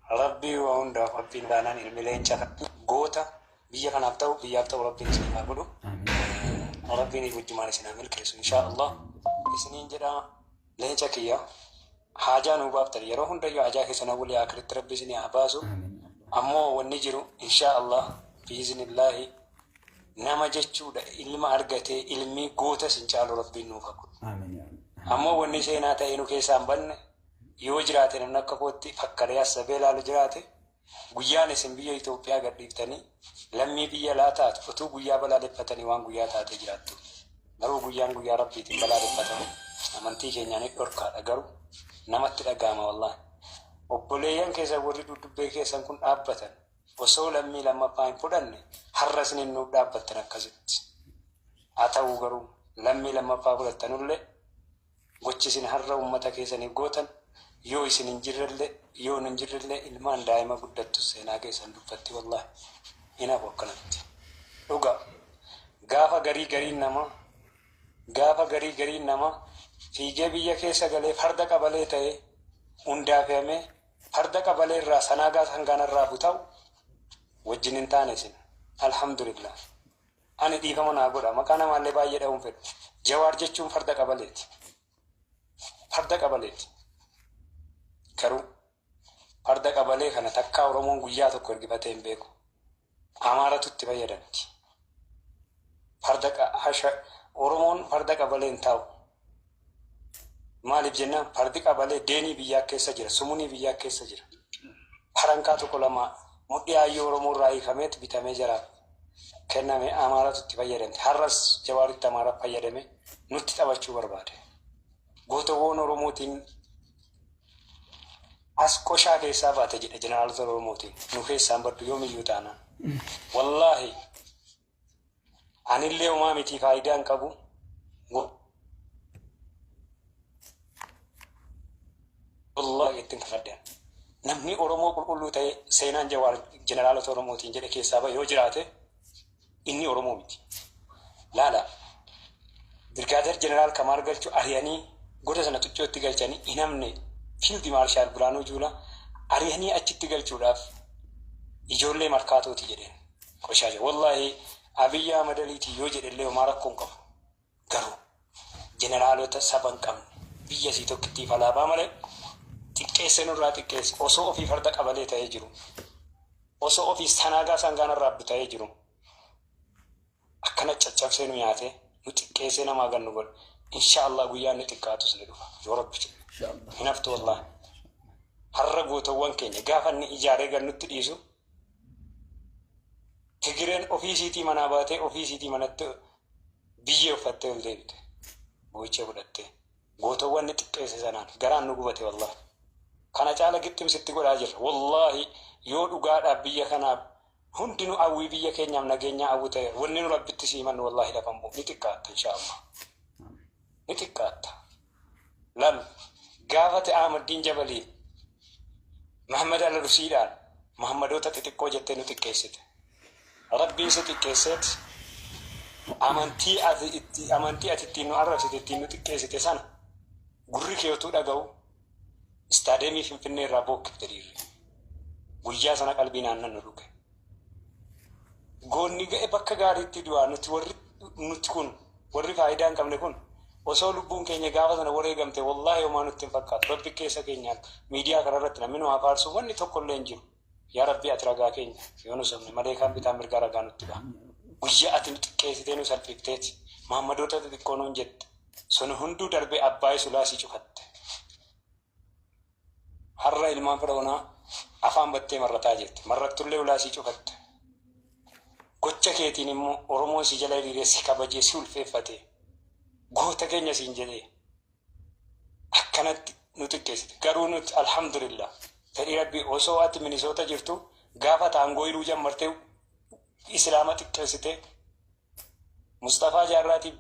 Rabbii waa hundaaf rabbiin baanaan ilmileen cafa goota biyya kanaaf ta'u biyyaaf ta'u rabbiin isin haa godhu. Rabbiin wajjumaan isin haa milkeessu inshaallah. Isiniin jedhaa leenca kiyya haajaa nuu baaftan yeroo hundayyuu haajaa keessan awwalii akiritti rabbi isin haa baasu. Ammoo wanni jiru inshaallah biiznillaahi nama jechuudha ilma argatee ilmi goota sin caalu rabbiin nuuf haa godhu. Ammoo wanni seenaa ta'ee nu keessaan banne yoo jiraate namni akka kootti fakkaree asabee ilaalu jiraate guyyaan isin biyya Itoophiyaa gadhiiftanii lammii biyya laa taatu utuu guyyaa balaaleffatanii waan guyyaa taate jiraattu. Garuu guyyaan guyyaa rabbiitiin balaaleffatamu amantii keenyaan dhorkaadha garuu namatti dhaga'ama wallaahi. Obboleeyyan keessa warri duddubbee keessan kun dhaabbatan osoo lammii lammaffaa hin fudhanne har'a isin nuuf dhaabbattan akkasitti. Haa ta'uu garuu lammii lammaffaa fudhattanullee gochi isin har'a uummata keessaniif gootan yoo isin hin jirrellee ilmaan daa'ima guddattu seenaa keessan dubbatti wallaahi hinaaf akkanatti. Dhugaa gaafa garii gariin nama fiigee biyya keessa galee farda qabalee ta'ee hundaafamee farda qabalee irraa sanaagaa sangaanarraa buta'u wajjin hin taane isin alhamdulillah. Ani dhiifama naa godha maqaa namaallee baay'ee dha'uun fedhu. Jawaar jechuun farda qabaleeti. Farda qabaleeti. Garuu farda qabalee kana takkaa Oromoon guyyaa tokko ergifatee hin beeku. Amaaratu itti fayyadamti. Oromoon farda qabalee hin taa'u. Maaliif jennaan fardi qabalee deenii biyyaa keessa jira, sumunii biyyaa keessa jira. Harankaa tokko lama mudhii hayyoo Oromoo irraa hiikameet bitamee jiraaf kenname Amaaratu itti fayyadamti. Har'as Jawaaritti Amaara fayyadame nutti taphachuu barbaade. Gootawwan Oromootiin as qoshaa keessaa baate jedhe jeneraalota Oromootiin nu keessaan baddu yoomiyyuu taanaan. Wallaahi anillee homaa miti faayidaa hin qabu. Wallaahi ittiin kafaddan. Namni Oromoo qulqulluu ta'e seenaan Jawaar jeneraalota Oromootiin jedhe keessaa bahe yoo jiraate inni Oromoo miti. Laala Birgaadeer jeneraal Kamaal Galchuu ari'anii goda sana tuccootti galchanii hin hamne fiildi maarshaal Biraanuu Juulaa ari'anii achitti galchuudhaaf ijoollee markaatooti jedheen qoshaa jira. Wallaahi Abiyyi Ahmad Aliitii yoo jedhellee homaa rakkoon qabu. Garuu jeneraalota saba hin qabne biyya isii tokkittiif alaabaa malee xiqqeesse nurraa xiqqeesse osoo ofii farda qabalee ta'ee jiru. Osoo ofii sanaagaa sangaanarraa abdu ta'ee jiru. Akkana caccabsee nu nyaate nu xiqqeessee namaa gannu godhe. Inshaallah guyyaan ni xiqqaatus ni dhufa. Yoo rabbi hin haftu wallaahi. Har'a gootawwan keenya gaafa inni ijaaree gannutti dhiisu Tigireen ofiisiitii manaa baatee ofiisiitii manatti biyyee uffattee ol deebite. Boo'icha fudhattee gootawwan ni xiqqeesse sanaan garaan nu gubate wallaahi. Kana caala gixximsitti godhaa jirra. Wallaahi yoo dhugaadhaaf biyya kanaaf hundinuu hawwii biyya keenyaaf nageenyaa hawwu ta'e wanni nu rabbitti siimannu wallaahi lafan bu'u ni xiqqaatta inshaallah. Ni xiqqaatta. Lalu gaafate Ahmaddiin Jabaliin Mahammad Al-Rusiidhaan Mahammadoota xixiqqoo jettee nu xiqqeessite. Rabbiin si xiqqeesseet amantii ati ittiin nu arrabsite ittiin nu xiqqeessite sana gurri keeyotuu dhaga'u istaadeemii Finfinnee irraa bookkifte dhiirri. Guyyaa sana qalbii naannan nu dhuge. Goonni ga'e bakka gaariitti du'aa nuti kun warri faayidaa hin qabne kun osoo lubbuun keenya gaafa sana wareegamte wallaahi homaa nutti hin fakkaatu. Rabbi keessa keenyaan miidiyaa kanarratti namni nu haa faarsu wanni tokkollee hin jiru. Yaa Rabbi ati ragaa keenya yoo nu sabne malee kan bitaa mirgaa ragaa nutti ba'a. Guyyaa ati nu xiqqeessitee nu salphifteeti. Mahammadoota xixiqqoo nuun jette. Sun hunduu darbee Abbaay Sulaasii cufatte. Har'a ilmaan Fir'aunaa afaan battee marrataa jirti. Marrattullee ulaasii cufatte. Gocha keetiin immoo Oromoon si jala hiriiree si kabajee si ulfeeffate. Goota keenya siin jedhee akkanatti nu xiqqeessite. Garuu nuti alhamdulillah fedhii Rabbii osoo ati Minisoota jirtu gaafa taangoo hiruu jammartee Islaama xiqqeessite. Mustafaa Jaarraatiif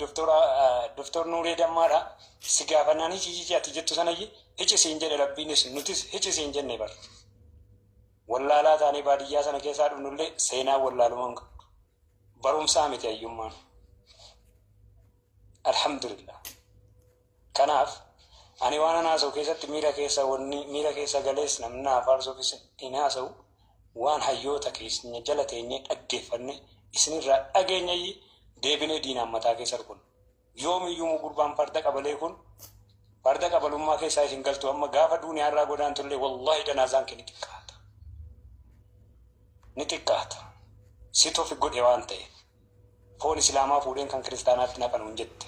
Doktor Nuuree Dammaadha si gaafannaan hici ati jettu sanayyi hici siin jedhe Rabbiinis nutis hici siin jenne bar. Wallaalaa taanee baadiyyaa sana keessaa dhufnullee seenaa wallaalumaan barumsaa miti ayyummaan. Alhamdulillah. Kanaaf ani waan naasa'u keessatti miira keessa galees namni afaarsuufis hin haasa'u waan hayyoota keenya jala teenyee dhaggeeffanne isinirraa dhageenyayyi deebinee diinaan mataa keessa kun yoomiyyuu gurbaan farda qabalee kun farda qabalummaa keessaa isin galtu amma gaafa duuniyaarraa godaan tullee wallaahi janaazaan kee ni xiqqaata sitoo fi godhe waan ta'e foon islaamaa fuudheen kan kiristaanaatti naqanu hin jette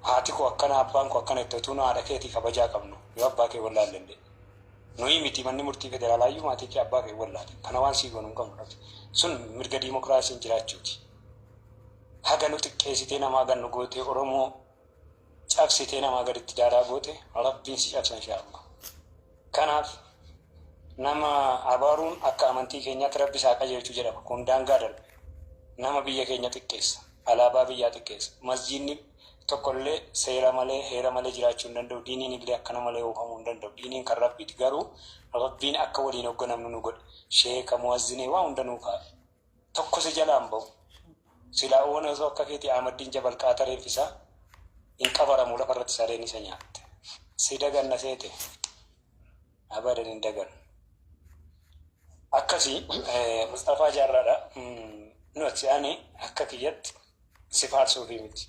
haati koo akkana abbaan koo akkana itti utuu haadha keetii kabajaa qabnu yoo abbaa kee wallaallee nuyi miti manni murtii federaalaayyuu maatii kee abbaa kee wallaale kana waan sii goonu hin qabnu sun mirga diimokiraasiin jiraachuuti haga nu xiqqeessitee namaa gannu goote oromoo cabsitee namaa gaditti daaraa goote rabbiin si cabsa inshaallah kanaaf nama abaaruun akka amantii keenyaatti rabbi isaa qajeelchu jedhama kun daangaa darbe nama biyya keenya xiqqeessa alaabaa biyyaa xiqqeessa masjiidni tokkollee seera malee heera malee jiraachuu hin danda'u diiniin illee akkana malee oofamuu hin danda'u diiniin kan rabbiiti garuu rabbiin akka waliin hoogganamnu nu godhe sheeka muwazzinee waa hunda nuu kaa'e tokko si jalaan ba'u silaa oona osoo akka keetii amaddiin jabal qaata reeffisaa hin qabaramu lafarratti sareen isa nyaatte si daganna seete abadan hin dagannu akkasii Mustafaa Jaarraadha nuti ani akka kiyyatti si faarsuufi miti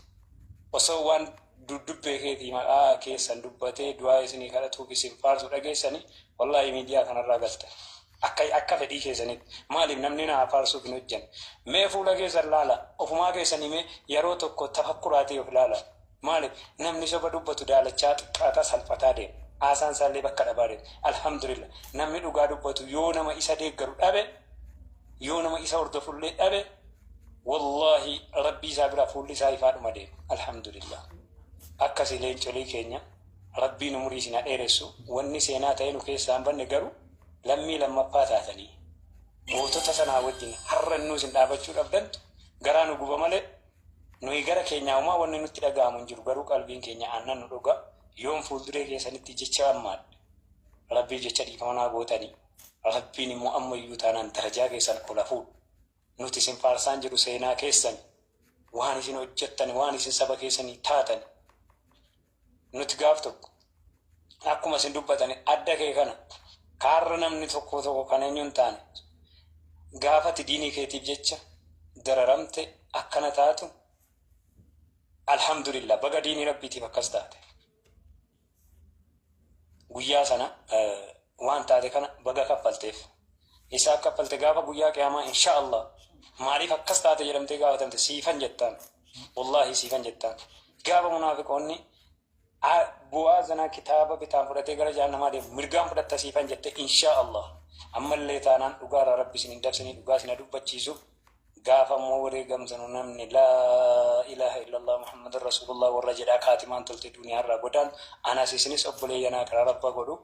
osoo waan dubbee keetii maqaa keessan dubbatee du'aa isinii kadhatuu fi si faarsu dhageessanii wallaahi miidiyaa kanarraa galtan akka fedhii keessanitti maaliif namni na faarsuuf hin hojjanne mee fuula keessan laala ofumaa keessanii mee yeroo tokko tafakkuraatii of laala maaliif namni soba dubbatu daalachaa xiqqaataa salphataa deema haasaan isaallee bakka dhabaa deema alhamdulillah namni dhugaa dubbatu yoo nama isa deeggaru dhabe yoo nama isa hordofullee dhabe wallahi rabbii isaa bira fuulli isaa ifaadhuma deema alhamdulillah akkasii leencolii keenya rabbiin umurii isin dheeressu wanni seenaa ta'e nu keessaa hin banne garuu lammii lammaffaa taatanii mootota sanaa wajjin har'a nuu isin dhaabachuu dhabdantu garaa nu guba malee nuyi gara keenyaa uumaa wanni nutti dhaga'amu hin jiru garuu qalbiin keenya aannan nu dhuga yoon fuulduree keessanitti jecha ammaadha rabbii jecha dhiifamanaa gootanii rabbiin immoo ammayyuu taanaan darajaa keessan ola fuudhu nuti isin faarsaan jiru seenaa keessan waan isin hojjettan waan isin saba keessanii taatan nuti gaaf tokko akkuma isin dubbatani adda kee kana kaarra namni tokko kan eenyuun taane gaafati diinii keetiif jecha dararamte akkana taatu alhamdulillah baga diinii rabbiitiif akkas taate guyyaa sana waan taate kana baga kaffalteef isaa kaffalte gaafa guyyaa qiyaamaa insha Allah maaliif akkas taate jedhamtee gaafatamte siifan jettaan wallahi siifan jettaan gaafa munaafiqoonni bu'aa zanaa kitaaba bitaan fudhatee gara jahannamaa deemu mirgaan fudhatta siifan jette insha Allah ammallee taanaan dhugaarraa rabbi isin hin dabsanii dhugaa isin dubbachiisuuf gaafa immoo wareegamsanu namni laa ilaaha illallah muhammadur rasulullah warra jedhaa kaatimaan tolte duniyaarraa godaan anas isinis obboleeyyanaa karaa rabbaa godhu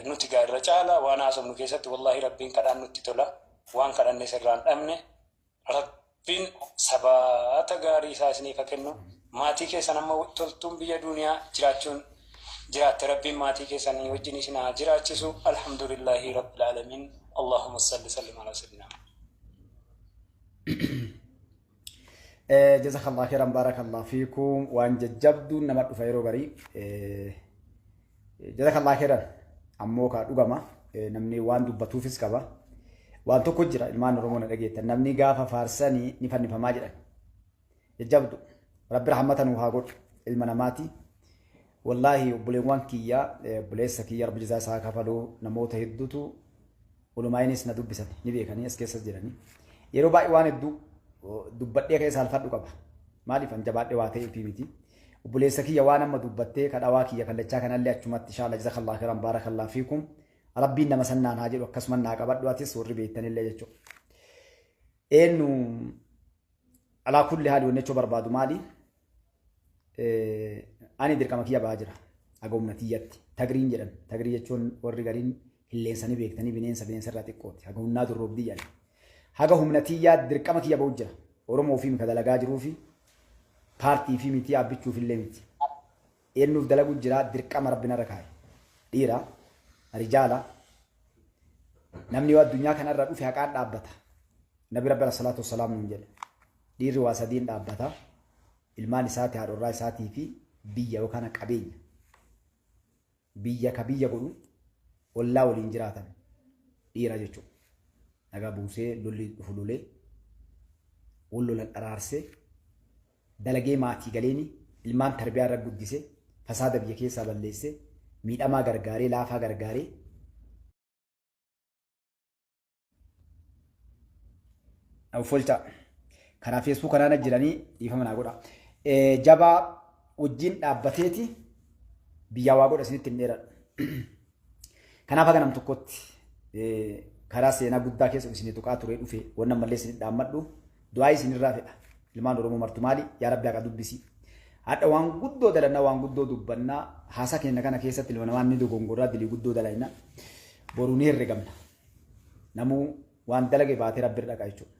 nuti gaarra caalaa waan haasofnu keessatti wallahi rabbiin kadhaan nutti tola waan kadhanne sirraan dhabne rabbiin sabaata gaarii isaa isiniif kennu maatii keessan amma toltuun biyya duniyaa jiraachuun jiraatte rabbiin maatii keessanii wajjin isin haa jiraachisu alhamdulillahi rabbil alamin allahumma salli sallim ala sayyidina jazakallah khairan barakallah fiikum waan jajjabduun nama dhufa yeroo garii jazakallah khairan ammoo ka dhugama namni waan dubbatuufis qaba waan tokko jira ilmaan oromoo na dhageettan namni gaafa faarsanii ni fannifamaa jedhan jajjabdu rabbi rahmatan haa godhu ilma namaati wallahi obboleewwan kiyya obboleessa kiyya rabbi jazaa isaa kafaluu namoota hedduutu ulumaayinis na dubbisan ni beekanii as keessa jiranii yeroo baay'ee waan hedduu dubbadhee keessa alfadhu qaba maaliif an jabaadhee waa ta'eef miti obboleessa kiyya waan amma dubbattee kadhawaa kiyya kallachaa kanallee achumatti inshallah jazakallahu khairan barakallahu fiikum rabbiin nama sannaan haa jedhu akkasuma naa qabadhu atis warri beektanillee jechuudha eenyu alaa kulli haali wanni jechuu barbaadu maali ani dirqama kiyya ba'aa jira hagumna tiyyatti tagriin jedhan tagrii jechuun warri gariin hilleensanii beektanii bineensa irraa xiqqooti hagumnaa durroobdii jedhan haga humna tiyyaa dirqama kiyya ba'u jira oromoo fi mika dalagaa jiruu fi paartii fi miti abbichuuf illee miti eenyuuf dalagu jira dirqama rabbina irra kaa'e dhiira rijaala namni waa addunyaa kanarra dhufe haqaan dhaabbata nabi rabbi salaatu wassalaam nuun jedhe dhiirri waa sadiin dhaabbata ilmaan isaati haadha irraa isaatii fi biyya yookaan qabeenya biyya ka biyya godhu ollaa waliin jiraatan dhiira jechuudha. Nagaa buusee lolli dhufu lolee wal lolan araarsee dalagee maatii galeeni ilmaan tarbiyaa irra guddisee fasaada biyya keessaa balleessee miidhamaa gargaaree laafaa gargaaree folcha karaa feesbuuk kanaan jiranii dhiifama naa godha. Jabaa wajjin dhaabbateeti biyyaa waa godha isinitti hin dheeradhu. Kanaaf akka nam tokkotti karaa seenaa guddaa keessa isinii tuqaa turee dhufe waan ammallee isinii dhaammadhu du'aa isinirraa fedha. Ilmaan Oromoo martu maali? Yaa Rabbi akka dubbisi. Hadha waan guddoo dalannaa waan guddoo dubbannaa haasaa keenya kana keessatti ilma namaa inni dogongoraa dilii guddoo dalayna boruu ni herregamna. Namuu waan dalage baatee Rabbi irra dhaqa jechuudha.